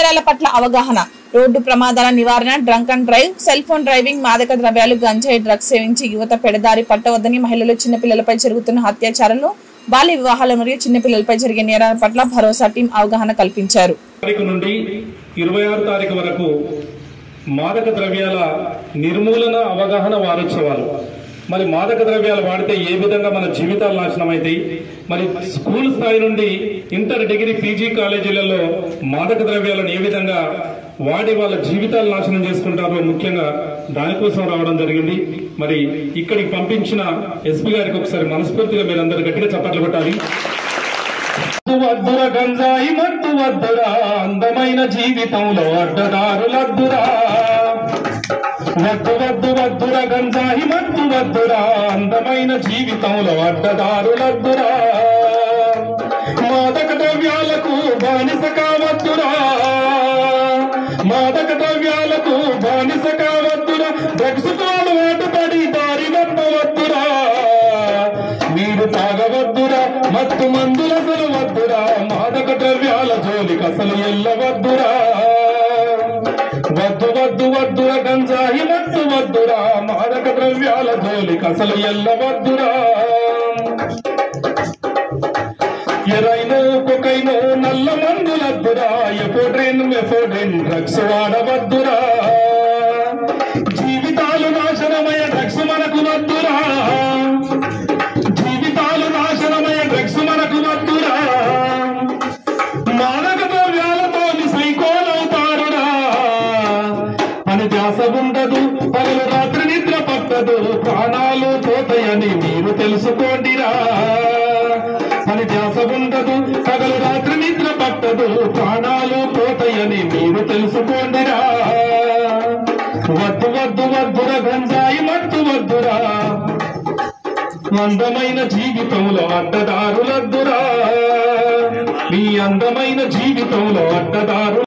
నేరాల పట్ల అవగాహన, రోడ్డు ప్రమాదాల నివారణ, drunk and drive, cell phone driving, మాదక ద్రవ్యాలు, గంజాయి, డ్రగ్స్ సేవించి యువత పెడదారి పట్టవద్దని, మహిళలు, చిన్నపిల్లలపై జరుగుతున్న అత్యాచారాలు, బాల్య వివాహాలు మరియు చిన్నపిల్లలపై జరిగే నేరాల పట్ల భరోసా టీం అవగాహన కల్పించారు. నుండి 26 తారీఖు వరకు మాదక ద్రవ్యాల నిర్మూలన అవగాహన వారోత్సవాలు. మరి మాదక ద్రవ్యాలు వాడితే ఏ విధంగా మన జీవితాలు నాశనం అవుతాయి, మరి స్కూల్ స్థాయి నుండి ఇంటర్, డిగ్రీ, పీజీ కాలేజీలలో మాదక ద్రవ్యాలను ఏ విధంగా వాడి వాళ్ళ జీవితాలు నాశనం చేసుకుంటారో ముఖ్యంగా దానికోసం రావడం జరిగింది. మరి ఇక్కడికి పంపించిన ఎస్పీ గారికి ఒకసారి మనస్ఫూర్తిగా మీరందరూ గట్టిగా చప్పట్లు కొట్టాలి. వద్దురా గంజాయి మత్తు వద్దురా, అందమైన జీవితంలో అడ్డదారులద్దురా. వద్దు వద్దు వద్దురా గంజాయి మత్తు వద్దురా, అందమైన జీవితంలో అడ్డదారులద్దురా. మాదక ద్రవ్యాలకు బానిస కావద్దురా, మాదక ద్రవ్యాలకు బానిస కావద్దురా. డ్రగ్స్ అలవాటు పడి దారి నప్పవద్దురా. మీరు తాగవద్దురా, మత్తు మందులసలు వద్దురా, మాదక ద్రవ్యాల జోలికి అసలు ఎల్లవద్దురా. వద్దు వద్దు వద్దురా గంజాయి మత్తు వద్దురా, మాదక ద్రవ్యాల జోలికి అసలు ఎల్లవద్దురా. ఎరైనో కొకైనో నల్ల మందులద్దురా, ఎఫోడ్రిన్ మెఫోడ్రిన్ డ్రగ్స్ వాడవద్దురా. జీవితాలు నాశనమయ డ్రగ్స్ మనకు వద్దురా, జీవితాలు నాశనమయ డ్రగ్స్ మనకు వద్దురా. మాదక ద్రవ్యాలతోని సైకోలవుతారురా. పని ధ్యాస ఉండదు, పగలు రాత్రి నిద్ర పట్టదు, ప్రాణాలు పోతాయని మీరు తెలుసుకోండిరా. పని ధ్యాస ఉండదు, పగలు రాత్రి నిద్ర పట్టదు, ప్రాణాలు పోతాయని మీరు తెలుసుకోండిరా. వద్దు వద్దు వద్దురా గంజాయి మత్తు వద్దురా, అందమైన జీవితంలో అడ్డదారులద్దురా. మీ అందమైన జీవితంలో అడ్డదారు